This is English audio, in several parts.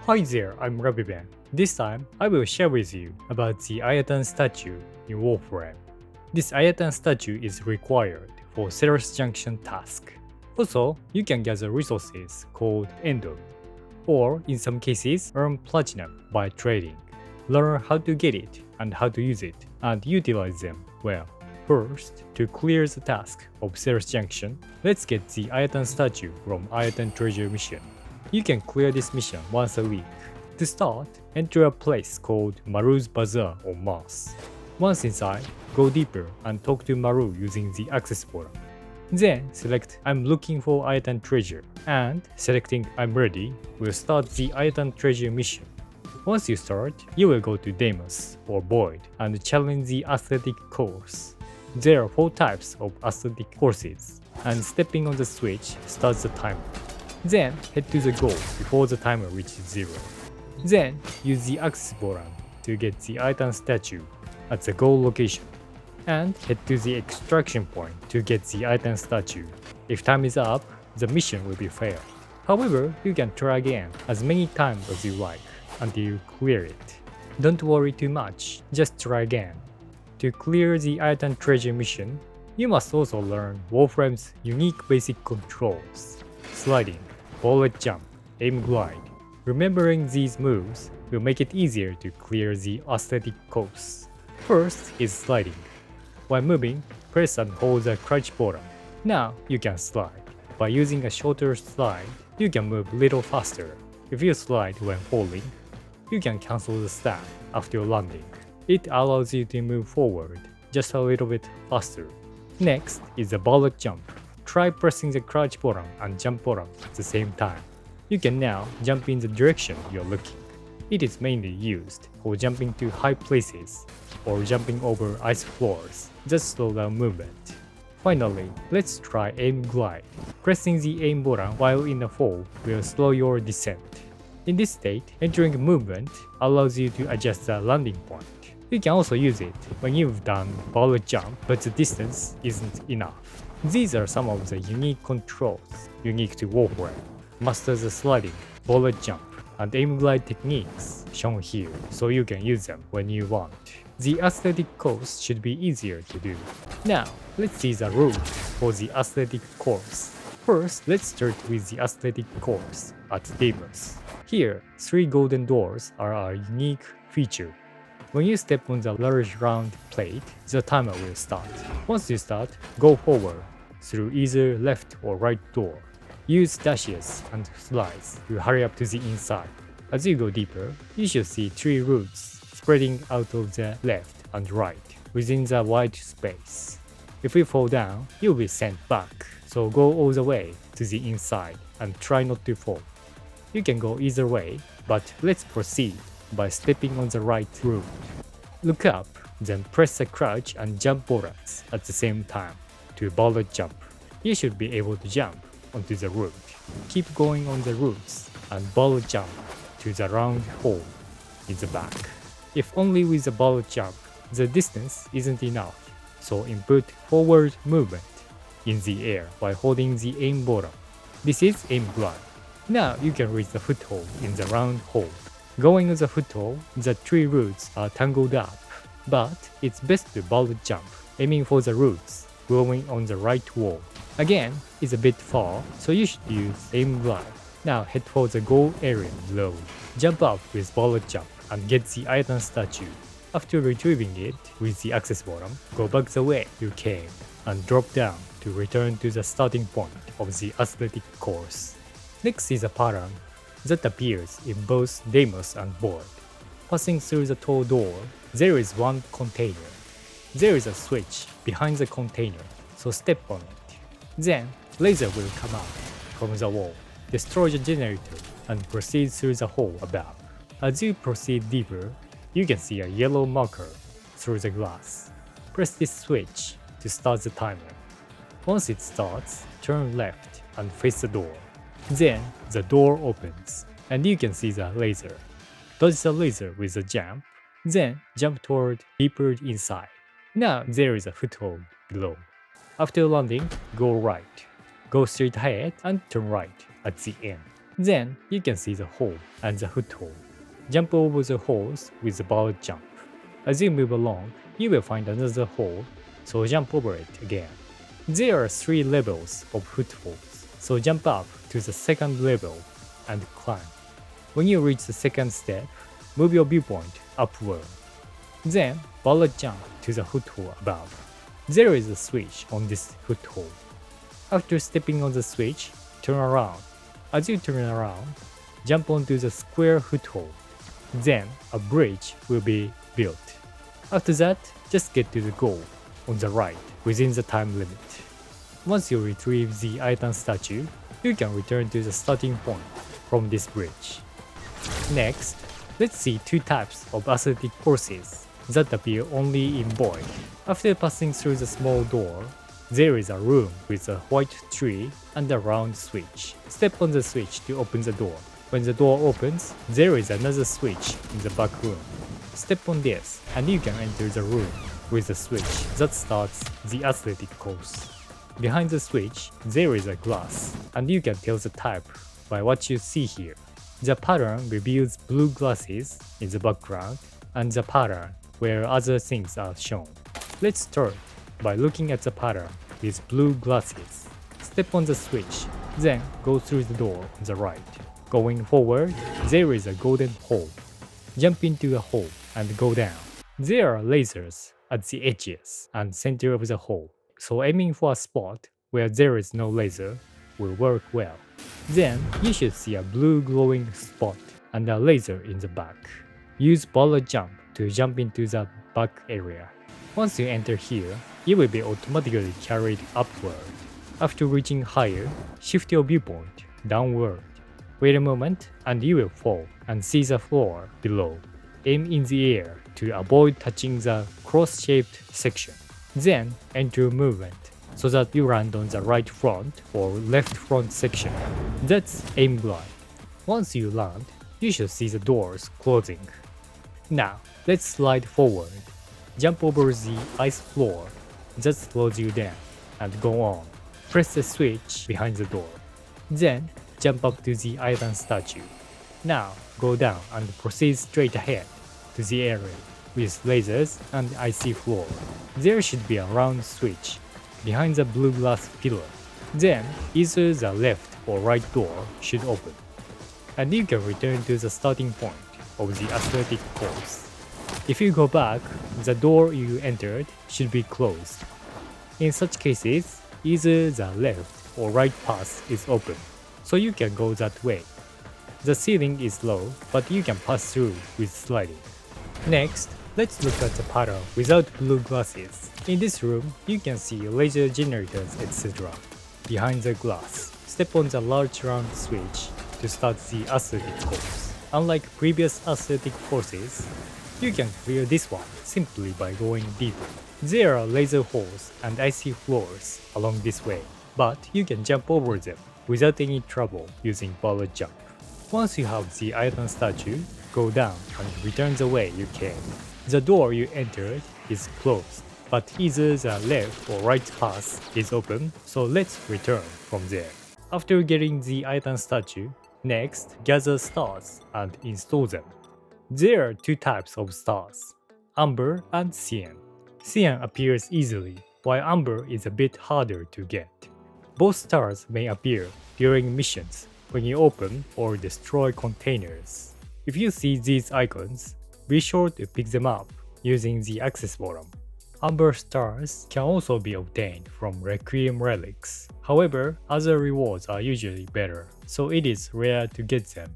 Hi there, I'm Rabiban. This time, I will share with you about the Ayatan Statue in Warframe. This Ayatan Statue is required for Ceres Junction task. Also, you can gather resources called Endo, or in some cases, earn platinum by trading. Learn how to get it and how to use it, and utilize them well. First, to clear the task of Ceres Junction, let's get the Ayatan Statue from Ayatan Treasure mission. You can clear this mission once a week. To start, enter a place called Maru's Bazaar on Mars. Once inside, go deeper and talk to Maru using the access button. Then select I'm looking for Ayatan Treasure, and selecting I'm ready will start the Ayatan Treasure mission. Once you start, you will go to Deimos or Void and challenge the aesthetic course. There are 4 types of aesthetic courses, and stepping on the switch starts the timer. Then head to the goal before the timer reaches 0. Then use the access button to get the Ayatan statue at the goal location, and head to the extraction point to get the Ayatan statue. If time is up, the mission will be failed. However, you can try again as many times as you like until you clear it. Don't worry too much, just try again. To clear the Ayatan treasure mission, you must also learn Warframe's unique basic controls: sliding, bullet jump, aim glide. Remembering these moves will make it easier to clear the aesthetic course. First is sliding. While moving, press and hold the crouch button. Now you can slide. By using a shorter slide, you can move a little faster. If you slide when falling, you can cancel the stat after landing. It allows you to move forward just a little bit faster. Next is the bullet jump. Try pressing the crouch button and jump button at the same time. You can now jump in the direction you're looking. It is mainly used for jumping to high places or jumping over ice floors that slow down movement. Finally, let's try aim glide. Pressing the aim button while in a fall will slow your descent. In this state, entering movement allows you to adjust the landing point. You can also use it when you've done bullet jump but the distance isn't enough. These are some of the unique controls unique to Warframe. Master the sliding, bullet jump, and aim glide techniques shown here so you can use them when you want. The aesthetic course should be easier to do. Now, let's see the rules for the aesthetic course. First, let's start with the aesthetic course at Deimos. Here, 3 golden doors are a unique feature. When you step on the large round plate, the timer will start. Once you start, go forward through either left or right door. Use dashes and slides to hurry up to the inside. As you go deeper, you should see 3 routes spreading out of the left and right within the wide space. If you fall down, you'll be sent back, so go all the way to the inside and try not to fall. You can go either way, but let's proceed by stepping on the right route. Look up, then press the crouch and jump buttons at the same time to bullet jump. You should be able to jump onto the route. Keep going on the routes and bullet jump to the round hole in the back. If only with the bullet jump, the distance isn't enough, so input forward movement in the air by holding the aim button. This is aim glide. Now you can reach the foothold in the round hole. Going on the foothold, the 3 routes are tangled up, but it's best to bullet jump, aiming for the routes glowing on the right wall. Again, it's a bit far, so you should use aim glide. Now head for the goal area below. Jump up with bullet jump and get the Ayatan statue. After retrieving it with the access button, go back the way you came and drop down to return to the starting point of the aesthetic course. Next is a pattern that appears in both Deimos and Void. Passing through the tall door, there is one container. There is a switch behind the container, so step on it. Then, laser will come out from the wall, destroy the generator, and proceed through the hole above. As you proceed deeper, you can see a yellow marker through the glass. Press this switch to start the timer. Once it starts, turn left and face the door. Then, the door opens, and you can see the laser. Dodge the laser with a jump, then jump toward deeper inside. Now there is a foothold below. After landing, go right. Go straight ahead and turn right at the end. Then you can see the hole and the foothold. Jump over the holes with the bullet jump. As you move along, you will find another hole, so jump over it again. There are 3 levels of footholds, so jump up to the second level and climb. When you reach the second step, move your viewpoint upward. Then bullet jump to the foothold above. There is a switch on this foothold. After stepping on the switch, turn around. As you turn around, jump onto the square foothold. Then a bridge will be built. After that, just get to the goal on the right within the time limit. Once you retrieve the Ayatan statue, you can return to the starting point from this bridge. Next, let's see 2 types of athletic courses that appear only in Void. After passing through the small door, there is a room with a white tree and a round switch. Step on the switch to open the door. When the door opens, there is another switch in the back room. Step on this and you can enter the room with the switch that starts the athletic course. Behind the switch, there is a glass, and you can tell the type by what you see here. The pattern reveals blue glasses in the background and the pattern where other things are shown. Let's start by looking at the pattern with blue glasses. Step on the switch, then go through the door on the right. Going forward, there is a golden hole. Jump into the hole and go down. There are lasers at the edges and center of the hole, so aiming for a spot where there is no laser will work well. Then you should see a blue glowing spot and a laser in the back. Use bullet jump to jump into the back area. Once you enter here, you will be automatically carried upward. After reaching higher, shift your viewpoint downward. Wait a moment and you will fall and see the floor below. Aim in the air to avoid touching the cross-shaped section. Then enter movement so that you land on the right front or left front section. That's aim glide. Once you land, you should see the doors closing. Now, let's slide forward. Jump over the ice floor that slows you down and go on. Press the switch behind the door. Then, jump up to the Ayatan statue. Now, go down and proceed straight ahead to the area with lasers and icy floor. There should be a round switch behind the blue glass pillar. Then, either the left or right door should open, and you can return to the starting point of the athletic course. If you go back, the door you entered should be closed. In such cases, either the left or right path is open, so you can go that way. The ceiling is low, but you can pass through with sliding. Next, let's look at the pattern without blue glasses. In this room, you can see laser generators, etc. Behind the glass, step on the large round switch to start the athletic course. Unlike previous athletic courses, you can clear this one simply by going deeper. There are laser holes and icy floors along this way, but you can jump over them without any trouble using bullet jump. Once you have the Ayatan statue, go down and return the way you came. The door you entered is closed, but either the left or right path is open, so let's return from there. After getting the Ayatan statue, next gather stars and install them. There are 2 types of stars, Amber and Cyan. Cyan appears easily, while Amber is a bit harder to get. Both stars may appear during missions when you open or destroy containers. If you see these icons, be sure to pick them up using the access button. Amber stars can also be obtained from Requiem Relics. However, other rewards are usually better, so it is rare to get them.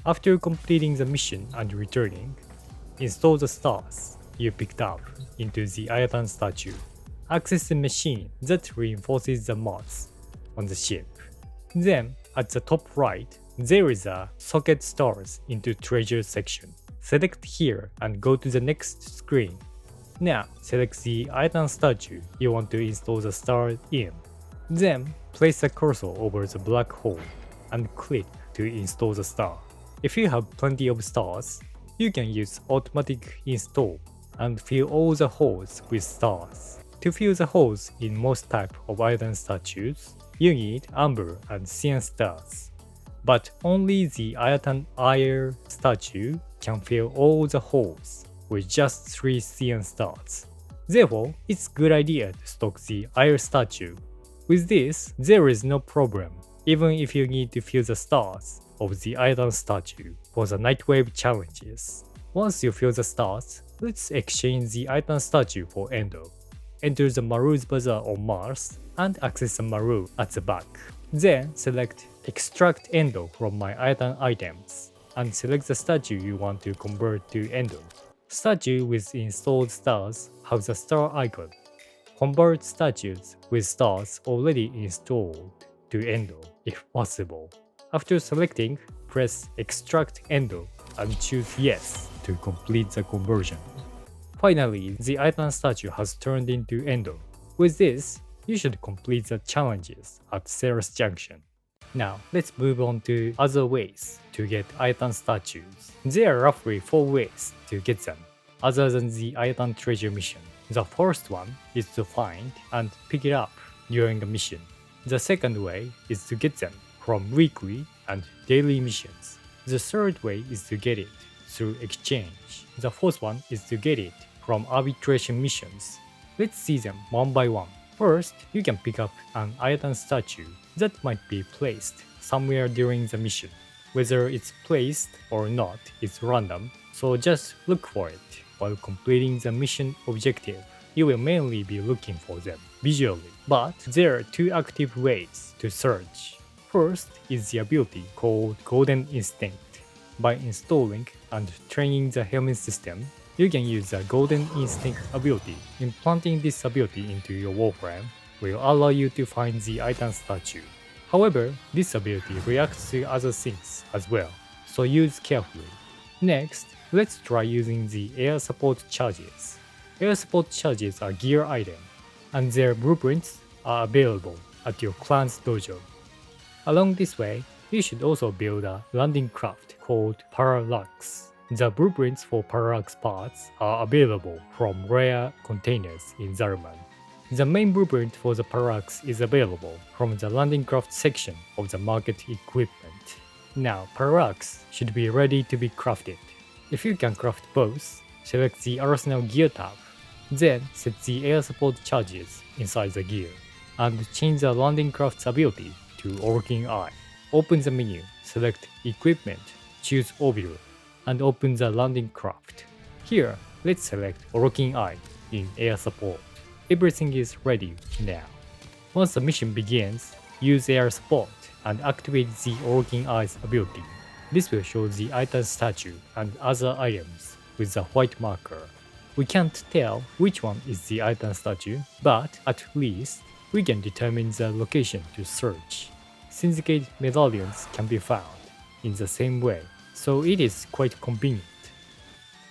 After completing the mission and returning, install the stars you picked up into the Ayatan statue. Access the machine that reinforces the mods on the ship. Then, at the top right, there is a socket stars into treasure section. Select here and go to the next screen. Now, select the Ayatan statue you want to install the star in. Then, place the cursor over the black hole and click to install the star. If you have plenty of stars, you can use automatic install and fill all the holes with stars. To fill the holes in most type of Ayatan statues, you need Amber and Cyan stars. but only the Ayatan Statue can fill all the holes with just 3 cyan stars. Therefore, it's a good idea to stock the Ayatan Statue. With this, there is no problem, even if you need to fill the stars of the Ayatan Statue for the Nightwave challenges. Once you fill the stars, let's exchange the Ayatan Statue for Endo. Enter the Maru's Bazaar on Mars and access the Maru at the back. Then select Extract Endo from my Ayatan items and select the statue you want to convert to Endo. Statue with installed stars have the star icon. Convert statues with stars already installed to Endo if possible. After selecting, press Extract Endo and choose Yes to complete the conversion. Finally, the Ayatan statue has turned into Endo. With this, you should complete the challenges at Ceres Junction. Now, let's move on to other ways to get Ayatan statues. There are roughly 4 ways to get them, other than the Ayatan Treasure mission. The first one is to find and pick it up during a mission. The second way is to get them from weekly and daily missions. The third way is to get it through exchange. The fourth one is to get it from arbitration missions. Let's see them one by one. First, you can pick up an Ayatan statue that might be placed somewhere during the mission. Whether it's placed or not is random, so just look for it while completing the mission objective. You will mainly be looking for them visually, but there are 2 active ways to search. First is the ability called Golden Instinct. By installing and training the Helminth System, you can use the Golden Instinct ability. Implanting this ability into your Warframe will allow you to find the Ayatan statue. However, this ability reacts to other things as well, so use carefully. Next, let's try using the air support charges. Air support charges are gear items, and their blueprints are available at your clan's dojo. Along this way, you should also build a landing craft called Parallax. The blueprints for Parallax parts are available from rare containers in Zalman. The main blueprint for the Parallax is available from the landing craft section of the market equipment. Now, Parallax should be ready to be crafted. If you can craft both, select the Arsenal gear tab. Then set the air support charges inside the gear, and change the landing craft's ability to Working Eye. Open the menu, select Equipment, choose Orbital, and open the landing craft. Here, let's select Working Eye in air support. Everything is ready now. Once the mission begins, use air support and activate the Working Eye's ability. This will show the Ayatan statue and other items with the white marker. We can't tell which one is the Ayatan statue, but at least we can determine the location to search. Syndicate medallions can be found in the same way, so it is quite convenient.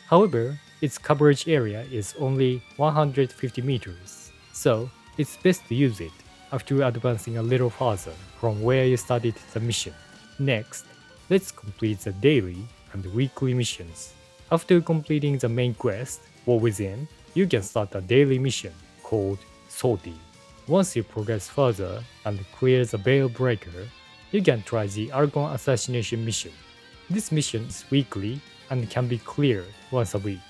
However, its coverage area is only 150 meters, so it's best to use it after advancing a little farther from where you started the mission. Next, let's complete the daily and weekly missions. After completing the main quest, War Within, you can start a daily mission called Sortie. Once you progress further and clear the Veil Breaker, you can try the Argon Assassination mission. This mission is weekly and can be cleared once a week.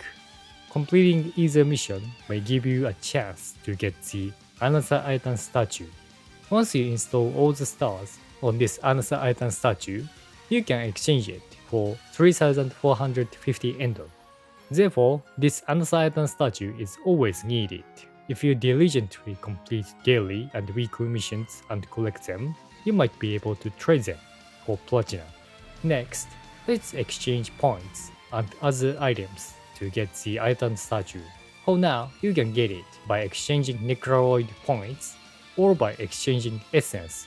Completing either mission may give you a chance to get the another Ayatan statue. Once you install all the stars on this another Ayatan statue, you can exchange it for 3450 Endo. Therefore, this another Ayatan statue is always needed. If you diligently complete daily and weekly missions and collect them, you might be able to trade them for platinum. Next, let's exchange points and other items to get the Ayatan statue. For now, you can get it by exchanging Necroid points or by exchanging essence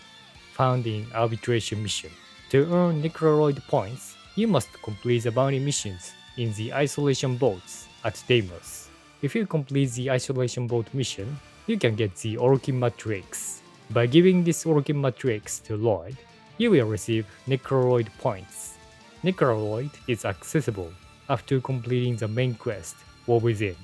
found in Arbitration mission. To earn Necroid points, you must complete the bounty missions in the Isolation Boats at Deimos. If you complete the Isolation Boat mission, you can get the Orkin Matrix. By giving this Orkin Matrix to Lloyd, you will receive Necroid points. Necroid is accessible after completing the main quest, War Within.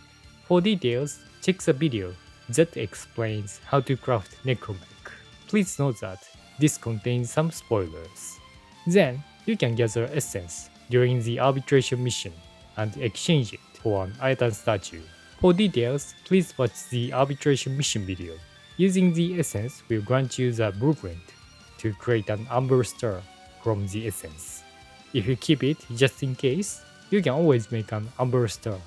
For details, check the video that explains how to craft Necramech. Please note that this contains some spoilers. Then you can gather essence during the arbitration mission and exchange it for an Ayatan statue. For details, please watch the arbitration mission video. Using the essence will grant you the blueprint to create an amber star from the essence. If you keep it just in case, you can always make an amber star.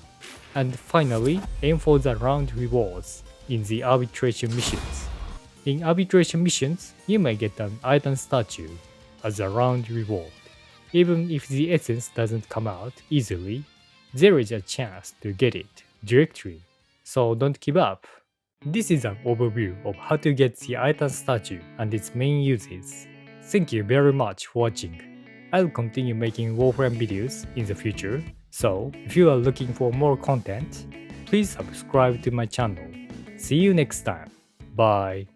And finally, aim for the round rewards in the arbitration missions. In arbitration missions, you may get an Ayatan statue as a round reward. Even if the essence doesn't come out easily, there is a chance to get it directly, so don't give up. This is an overview of how to get the Ayatan statue and its main uses. Thank you very much for watching. I'll continue making Warframe videos in the future, so if you are looking for more content, please subscribe to my channel. See you next time. Bye.